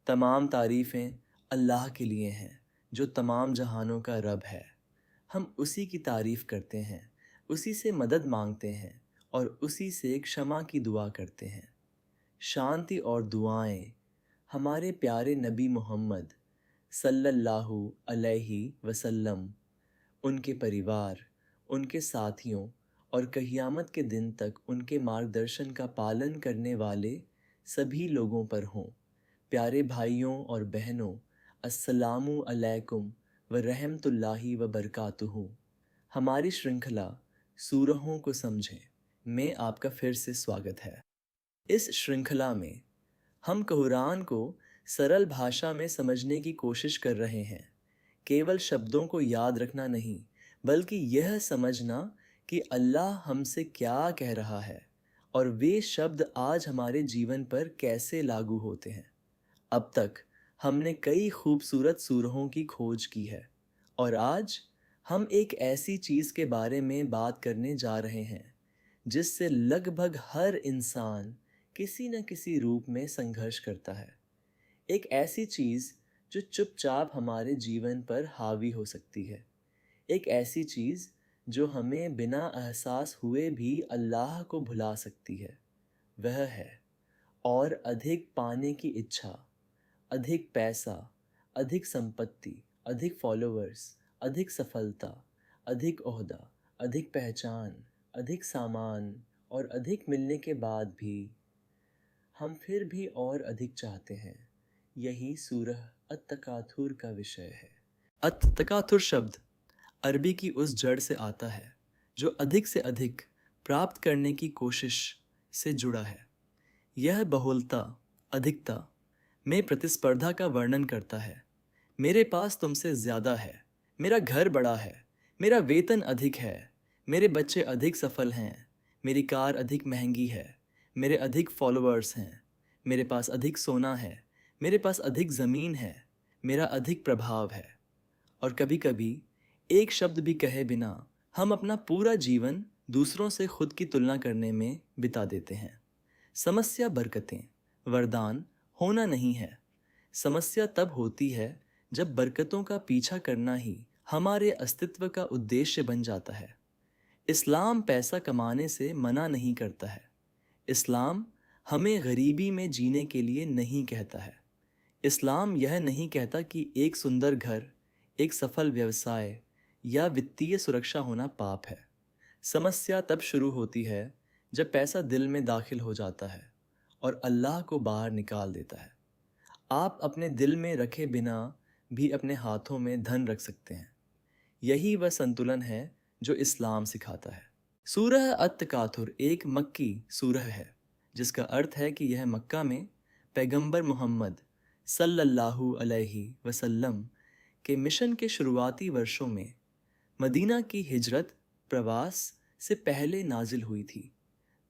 तमाम तारीफ़ें अल्लाह के लिए हैं जो तमाम जहानों का रब है। हम उसी की तारीफ़ करते हैं, उसी से मदद मांगते हैं और उसी से क्षमा की दुआ करते हैं। शांति और दुआएं हमारे प्यारे नबी मोहम्मद सल्लल्लाहु अलैहि वसल्लम, उनके परिवार, उनके साथियों और क़यामत के दिन तक उनके मार्गदर्शन का पालन करने वाले सभी लोगों पर हों। प्यारे भाइयों और बहनों, अस्सलामु अलैकुम व रहमतुल्लाहि व बरकातुहू। हमारी श्रृंखला सूरहों को समझें में आपका फिर से स्वागत है। इस श्रृंखला में हम कुरान को सरल भाषा में समझने की कोशिश कर रहे हैं। केवल शब्दों को याद रखना नहीं, बल्कि यह समझना कि अल्लाह हमसे क्या कह रहा है और वे शब्द आज हमारे जीवन पर कैसे लागू होते हैं। अब तक हमने कई खूबसूरत सूरहों की खोज की है और आज हम एक ऐसी चीज़ के बारे में बात करने जा रहे हैं जिससे लगभग हर इंसान किसी न किसी रूप में संघर्ष करता है। एक ऐसी चीज़ जो चुपचाप हमारे जीवन पर हावी हो सकती है। एक ऐसी चीज़ जो हमें बिना एहसास हुए भी अल्लाह को भुला सकती है। वह है और अधिक पाने की इच्छा, अधिक पैसा, अधिक संपत्ति, अधिक फॉलोअर्स, अधिक सफलता, अधिक ओहदा, अधिक पहचान, अधिक सामान और अधिक मिलने के बाद भी हम फिर भी और अधिक चाहते हैं। यही सूरह अत-तकाथुर का विषय है। अत-तकाथुर शब्द अरबी की उस जड़ से आता है जो अधिक से अधिक प्राप्त करने की कोशिश से जुड़ा है। यह बहुलता, अधिकता में प्रतिस्पर्धा का वर्णन करता है। मेरे पास तुमसे ज़्यादा है, मेरा घर बड़ा है, मेरा वेतन अधिक है, मेरे बच्चे अधिक सफल हैं, मेरी कार अधिक महंगी है, मेरे अधिक फॉलोअर्स हैं, मेरे पास अधिक सोना है, मेरे पास अधिक ज़मीन है, मेरा अधिक प्रभाव है। और कभी कभी एक शब्द भी कहे बिना हम अपना पूरा जीवन दूसरों से खुद की तुलना करने में बिता देते हैं। समस्या बरकतें, वरदान होना नहीं है। समस्या तब होती है जब बरकतों का पीछा करना ही हमारे अस्तित्व का उद्देश्य बन जाता है। इस्लाम पैसा कमाने से मना नहीं करता है। इस्लाम हमें गरीबी में जीने के लिए नहीं कहता है। इस्लाम यह नहीं कहता कि एक सुंदर घर, एक सफल व्यवसाय या वित्तीय सुरक्षा होना पाप है। समस्या तब शुरू होती है जब पैसा दिल में दाखिल हो जाता है और अल्लाह को बाहर निकाल देता है। आप अपने दिल में रखे बिना भी अपने हाथों में धन रख सकते हैं। यही वह संतुलन है जो इस्लाम सिखाता है। सूरह अत-तकाथुर एक मक्की सूरह है, जिसका अर्थ है कि यह मक्का में पैगंबर मोहम्मद सल्लल्लाहु अलैहि वसल्लम के मिशन के शुरुआती वर्षों में मदीना की हिजरत प्रवास से पहले नाजिल हुई थी।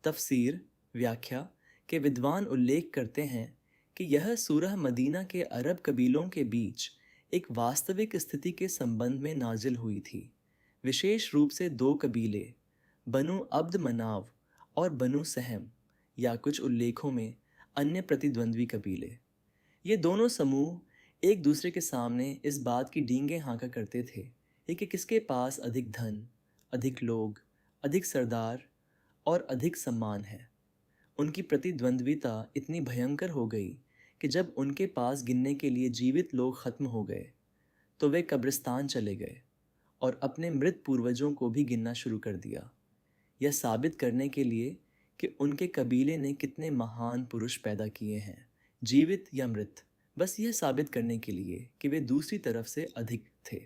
तफसीर व्याख्या के विद्वान उल्लेख करते हैं कि यह सूरह मदीना के अरब कबीलों के बीच एक वास्तविक स्थिति के संबंध में नाजिल हुई थी। विशेष रूप से दो कबीले, बनु अब्द मनाव और बनु सहम, या कुछ उल्लेखों में अन्य प्रतिद्वंद्वी कबीले। ये दोनों समूह एक दूसरे के सामने इस बात की डींगें हाँका करते थे कि किसके पास अधिक धन, अधिक लोग, अधिक सरदार और अधिक सम्मान है। उनकी प्रतिद्वंद्विता इतनी भयंकर हो गई कि जब उनके पास गिनने के लिए जीवित लोग खत्म हो गए तो वे कब्रिस्तान चले गए और अपने मृत पूर्वजों को भी गिनना शुरू कर दिया, यह साबित करने के लिए कि उनके कबीले ने कितने महान पुरुष पैदा किए हैं, जीवित या मृत, बस यह साबित करने के लिए कि वे दूसरी तरफ से अधिक थे।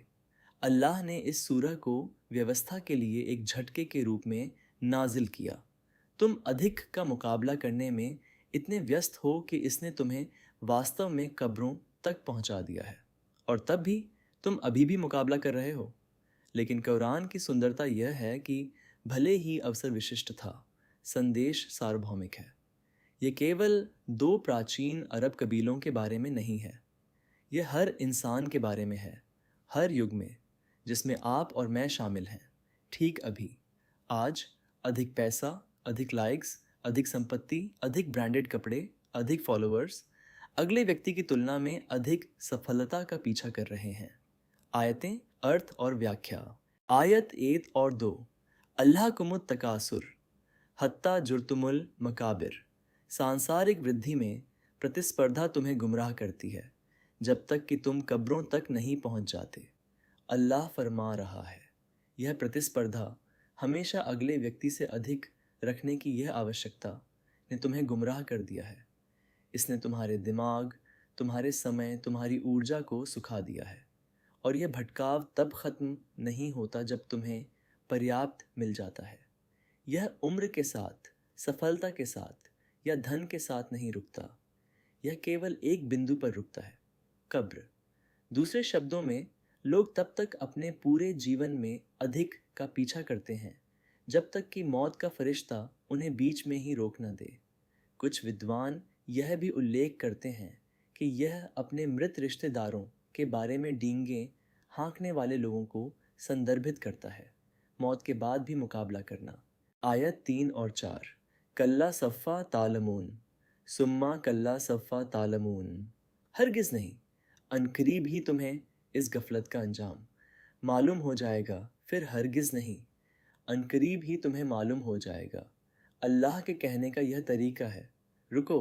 अल्लाह ने इस सूरह को व्यवस्था के लिए एक झटके के रूप में नाजिल किया। तुम अधिक का मुकाबला करने में इतने व्यस्त हो कि इसने तुम्हें वास्तव में कब्रों तक पहुंचा दिया है और तब भी तुम अभी भी मुकाबला कर रहे हो। लेकिन कुरान की सुंदरता यह है कि भले ही अवसर विशिष्ट था, संदेश सार्वभौमिक है। ये केवल दो प्राचीन अरब कबीलों के बारे में नहीं है, यह हर इंसान के बारे में है, हर युग में, जिसमें आप और मैं शामिल हैं। ठीक अभी, आज अधिक पैसा, अधिक लाइक्स, अधिक संपत्ति, अधिक ब्रांडेड कपड़े, अधिक फॉलोअर्स, अगले व्यक्ति की तुलना में अधिक सफलता का पीछा कर रहे हैं। आयतें, अर्थ और व्याख्या। आयत 1 और 2। अल्लाह कुमुत तकासुर हत्ता जुर्तुमुल मकाबिर। सांसारिक वृद्धि में प्रतिस्पर्धा तुम्हें गुमराह करती है जब तक कि तुम कब्रों तक नहीं पहुंच जाते। अल्लाह फरमा रहा है, यह प्रतिस्पर्धा हमेशा अगले व्यक्ति से अधिक रखने की यह आवश्यकता ने तुम्हें गुमराह कर दिया है। इसने तुम्हारे दिमाग, तुम्हारे समय, तुम्हारी ऊर्जा को सुखा दिया है। और यह भटकाव तब ख़त्म नहीं होता जब तुम्हें पर्याप्त मिल जाता है। यह उम्र के साथ, सफलता के साथ या धन के साथ नहीं रुकता। यह केवल एक बिंदु पर रुकता है, कब्र। दूसरे शब्दों में, लोग तब तक अपने पूरे जीवन में अधिक का पीछा करते हैं जब तक कि मौत का फरिश्ता उन्हें बीच में ही रोक न दे। कुछ विद्वान यह भी उल्लेख करते हैं कि यह अपने मृत रिश्तेदारों के बारे में डींगे हाँकने वाले लोगों को संदर्भित करता है, मौत के बाद भी मुकाबला करना। आयत 3 और 4। कल्ला सफ़ा तालमून सुम्मा कल्ला सफ़ा तालमून। हरगिज़ नहीं, अनकरीब ही तुम्हें इस गफलत का अंजाम मालूम हो जाएगा। फिर हरगिज़ नहीं, अनकरीब ही तुम्हें मालूम हो जाएगा। अल्लाह के कहने का यह तरीका है, रुको,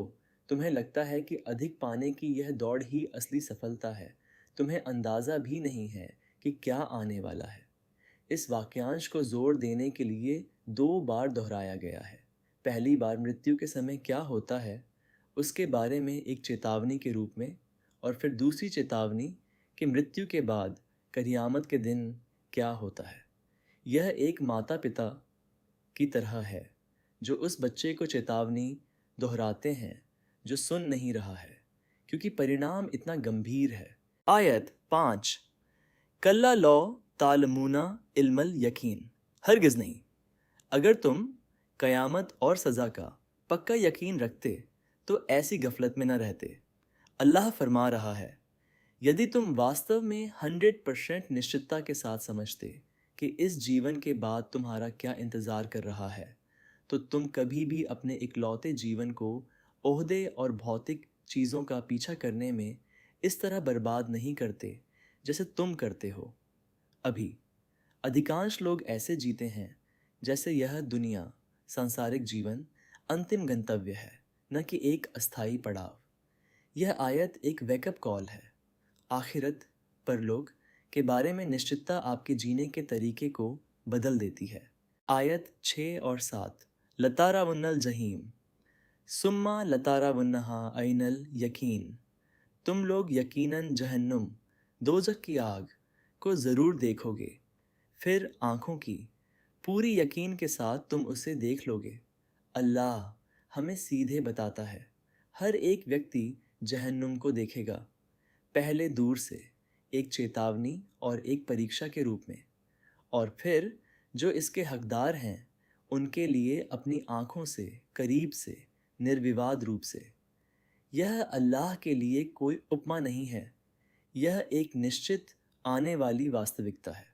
तुम्हें लगता है कि अधिक पाने की यह दौड़ ही असली सफलता है। तुम्हें अंदाज़ा भी नहीं है कि क्या आने वाला है। इस वाक्यांश को जोर देने के लिए 2 बार दोहराया गया है। पहली बार मृत्यु के समय क्या होता है उसके बारे में एक चेतावनी के रूप में, और फिर दूसरी चेतावनी कि मृत्यु के बाद क़यामत के दिन क्या होता है। यह एक माता पिता की तरह है जो उस बच्चे को चेतावनी दोहराते हैं जो सुन नहीं रहा है, क्योंकि परिणाम इतना गंभीर है। आयत 5। कल्ला लो तालमूना इल्मल यकीन। हरगिज़ नहीं, अगर तुम क़यामत और सज़ा का पक्का यकीन रखते तो ऐसी गफलत में न रहते। अल्लाह फरमा रहा है, यदि तुम वास्तव में 100% निश्चितता के साथ समझते कि इस जीवन के बाद तुम्हारा क्या इंतज़ार कर रहा है, तो तुम कभी भी अपने इकलौते जीवन को ओहदे और भौतिक चीज़ों का पीछा करने में इस तरह बर्बाद नहीं करते जैसे तुम करते हो अभी। अधिकांश लोग ऐसे जीते हैं जैसे यह दुनिया, सांसारिक जीवन अंतिम गंतव्य है, न कि एक अस्थायी पड़ाव। यह आयत एक वेकअप कॉल है। आखिरत, परलोक के बारे में निश्चितता आपके जीने के तरीके को बदल देती है। आयत 6 और 7। लतारावुन्नल जहीम सुम्मा लतारावुन्नहा ऐनल यकीन। तुम लोग यकीनन जहन्नुम, दोज़ख की आग को ज़रूर देखोगे, फिर आँखों की पूरी यकीन के साथ तुम उसे देख लोगे। अल्लाह हमें सीधे बताता है, हर एक व्यक्ति जहन्नुम को देखेगा, पहले दूर से एक चेतावनी और एक परीक्षा के रूप में, और फिर जो इसके हकदार हैं उनके लिए अपनी आँखों से, करीब से, निर्विवाद रूप से। यह अल्लाह के लिए कोई उपमा नहीं है, यह एक निश्चित आने वाली वास्तविकता है।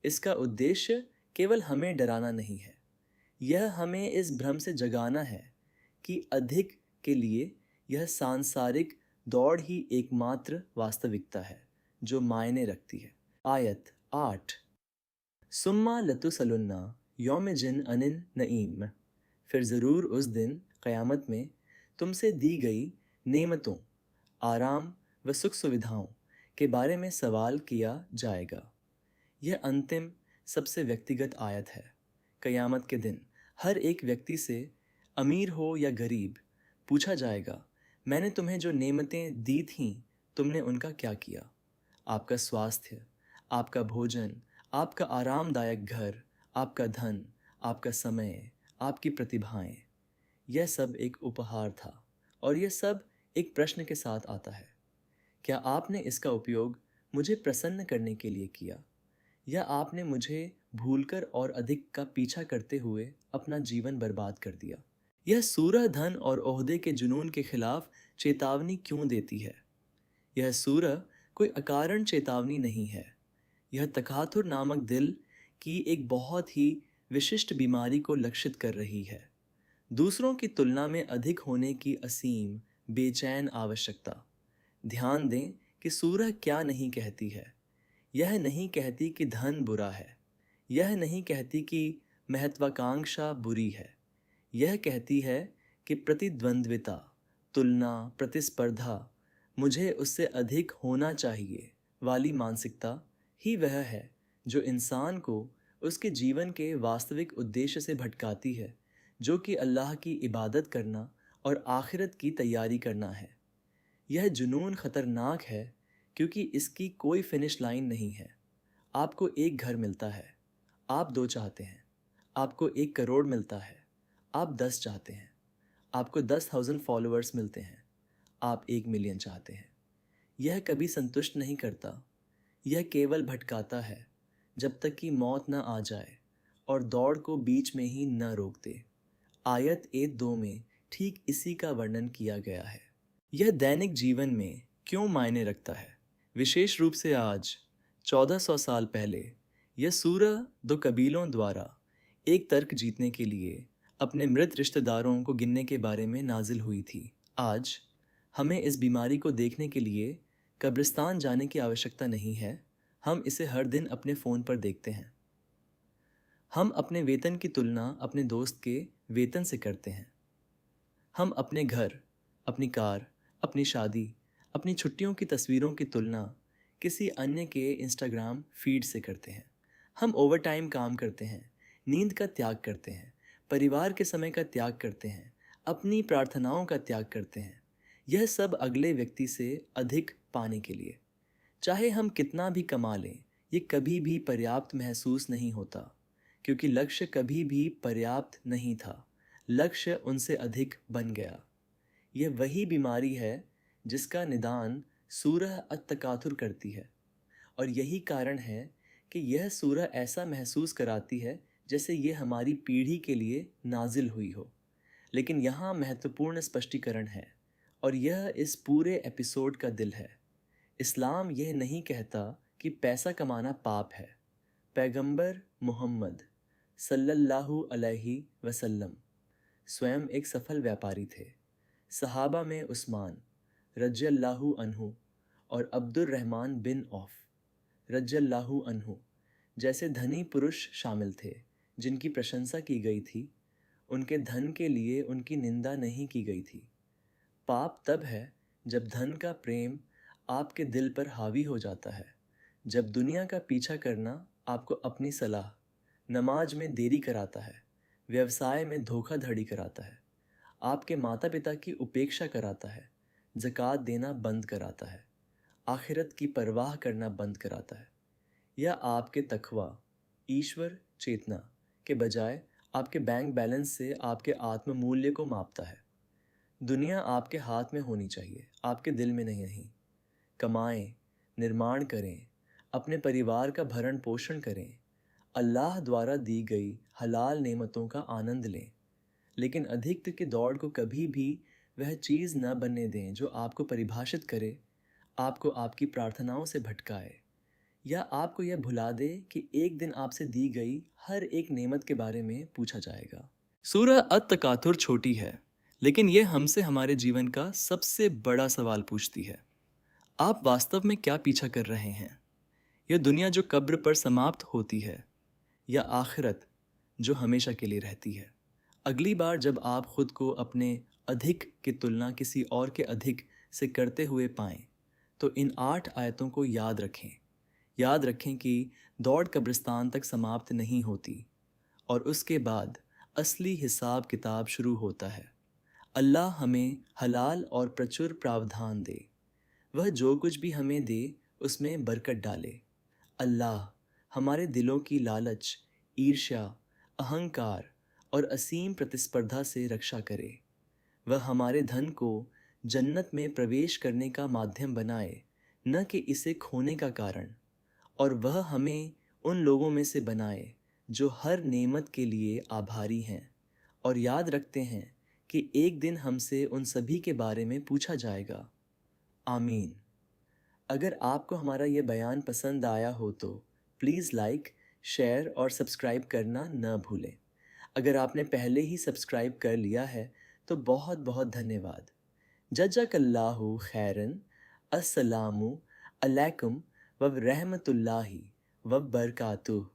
इसका उद्देश्य केवल हमें डराना नहीं है, यह हमें इस भ्रम से जगाना है कि अधिक के लिए यह सांसारिक दौड़ ही एकमात्र वास्तविकता है जो मायने रखती है। आयत 8। सुम्मा लतुसलुन्ना यौम जिन अनिन नईम। फिर ज़रूर उस दिन क़यामत में तुमसे दी गई नेमतों, आराम व सुख सुविधाओं के बारे में सवाल किया जाएगा। यह अंतिम, सबसे व्यक्तिगत आयत है। क़यामत के दिन हर एक व्यक्ति से, अमीर हो या गरीब, पूछा जाएगा, मैंने तुम्हें जो नेमतें दी थीं तुमने उनका क्या किया। आपका स्वास्थ्य, आपका भोजन, आपका आरामदायक घर, आपका धन, आपका समय, आपकी प्रतिभाएं, यह सब एक उपहार था और यह सब एक प्रश्न के साथ आता है। क्या आपने इसका उपयोग मुझे प्रसन्न करने के लिए किया, या आपने मुझे भूलकर और अधिक का पीछा करते हुए अपना जीवन बर्बाद कर दिया। यह सूरह धन और ओहदे के जुनून के खिलाफ चेतावनी क्यों देती है? यह सूरह कोई अकारण चेतावनी नहीं है। यह तकाथुर नामक दिल की एक बहुत ही विशिष्ट बीमारी को लक्षित कर रही है। दूसरों की तुलना में अधिक होने की असीम, बेचैन आवश्यकता। ध्यान दें कि सूरह क्या नहीं कहती है। यह नहीं कहती कि धन बुरा है। यह नहीं कहती कि महत्वाकांक्षा बुरी है। यह कहती है कि प्रतिद्वंद्विता, तुलना, प्रतिस्पर्धा, मुझे उससे अधिक होना चाहिए वाली मानसिकता ही वह है जो इंसान को उसके जीवन के वास्तविक उद्देश्य से भटकाती है, जो कि अल्लाह की इबादत करना और आखिरत की तैयारी करना है। यह जुनून ख़तरनाक है क्योंकि इसकी कोई फिनिश लाइन नहीं है। आपको एक घर मिलता है, आप 2 चाहते हैं। आपको 1 करोड़ मिलता है, आप 10 चाहते हैं। आपको 10,000 फॉलोअर्स मिलते हैं, आप 1 मिलियन चाहते हैं। यह कभी संतुष्ट नहीं करता, यह केवल भटकाता है जब तक कि मौत न आ जाए और दौड़ को बीच में ही न रोक दे। आयत 1-2 में ठीक इसी का वर्णन किया गया है। यह दैनिक जीवन में क्यों मायने रखता है? विशेष रूप से आज 1400 साल पहले यह सूरह 2 कबीलों द्वारा एक तर्क जीतने के लिए अपने मृत रिश्तेदारों को गिनने के बारे में नाजिल हुई थी। आज हमें इस बीमारी को देखने के लिए कब्रिस्तान जाने की आवश्यकता नहीं है। हम इसे हर दिन अपने फ़ोन पर देखते हैं। हम अपने वेतन की तुलना अपने दोस्त के वेतन से करते हैं। हम अपने घर, अपनी कार, अपनी शादी, अपनी छुट्टियों की तस्वीरों की तुलना किसी अन्य के इंस्टाग्राम फीड से करते हैं। हम ओवरटाइम काम करते हैं, नींद का त्याग करते हैं, परिवार के समय का त्याग करते हैं, अपनी प्रार्थनाओं का त्याग करते हैं। यह सब अगले व्यक्ति से अधिक पाने के लिए। चाहे हम कितना भी कमा लें, ये कभी भी पर्याप्त महसूस नहीं होता, क्योंकि लक्ष्य कभी भी पर्याप्त नहीं था। लक्ष्य उनसे अधिक बन गया। यह वही बीमारी है जिसका निदान सूरह अत-तकाथुर करती है, और यही कारण है कि यह सूरह ऐसा महसूस कराती है जैसे ये हमारी पीढ़ी के लिए नाजिल हुई हो। लेकिन यहाँ महत्वपूर्ण स्पष्टीकरण है, और यह इस पूरे एपिसोड का दिल है। इस्लाम यह नहीं कहता कि पैसा कमाना पाप है। पैगंबर मोहम्मद सल्लल्लाहु अलैहि वसल्लम स्वयं एक सफल व्यापारी थे। सहाबा में उस्मान रज़ियल्लाहु अन्हु और अब्दुर्रहमान बिन औफ रज़ियल्लाहु अन्हु जैसे धनी पुरुष शामिल थे, जिनकी प्रशंसा की गई थी। उनके धन के लिए उनकी निंदा नहीं की गई थी। पाप तब है जब धन का प्रेम आपके दिल पर हावी हो जाता है, जब दुनिया का पीछा करना आपको अपनी सलाह, नमाज में देरी कराता है, व्यवसाय में धोखाधड़ी कराता है, आपके माता पिता की उपेक्षा कराता है, ज़कात देना बंद कराता है, आखिरत की परवाह करना बंद कराता है, या आपके तकवा, ईश्वर चेतना के बजाय आपके बैंक बैलेंस से आपके आत्म मूल्य को मापता है। दुनिया आपके हाथ में होनी चाहिए, आपके दिल में नहीं। कमाएं, निर्माण करें, अपने परिवार का भरण पोषण करें, अल्लाह द्वारा दी गई हलाल नेमतों का आनंद लें, लेकिन अधिकतर की दौड़ को कभी भी वह चीज़ न बनने दें जो आपको परिभाषित करे, आपको आपकी प्रार्थनाओं से भटकाए, या आपको यह भुला दे कि एक दिन आपसे दी गई हर एक नेमत के बारे में पूछा जाएगा। सूरह अत-तकाथुर छोटी है, लेकिन यह हमसे हमारे जीवन का सबसे बड़ा सवाल पूछती है। आप वास्तव में क्या पीछा कर रहे हैं? यह दुनिया जो कब्र पर समाप्त होती है, या आखिरत जो हमेशा के लिए रहती है? अगली बार जब आप खुद को अपने अधिक की तुलना किसी और के अधिक से करते हुए पाएं, तो इन 8 आयतों को याद रखें। याद रखें कि दौड़ कब्रिस्तान तक समाप्त नहीं होती, और उसके बाद असली हिसाब किताब शुरू होता है। अल्लाह हमें हलाल और प्रचुर प्रावधान दे। वह जो कुछ भी हमें दे उसमें बरकत डाले। अल्लाह हमारे दिलों की लालच, ईर्ष्या, अहंकार और असीम प्रतिस्पर्धा से रक्षा करे। वह हमारे धन को जन्नत में प्रवेश करने का माध्यम बनाए, न कि इसे खोने का कारण। और वह हमें उन लोगों में से बनाए जो हर नेमत के लिए आभारी हैं और याद रखते हैं कि एक दिन हमसे उन सभी के बारे में पूछा जाएगा। आमीन। अगर आपको हमारा ये बयान पसंद आया हो तो प्लीज़ लाइक, शेयर और सब्सक्राइब करना न भूलें। अगर आपने पहले ही सब्सक्राइब कर लिया है तो बहुत बहुत धन्यवाद। जज़ाकल्लाहु खैरन। अस्सलामु अलैकुम व रहमतुल्लाहि व बरकातुहू।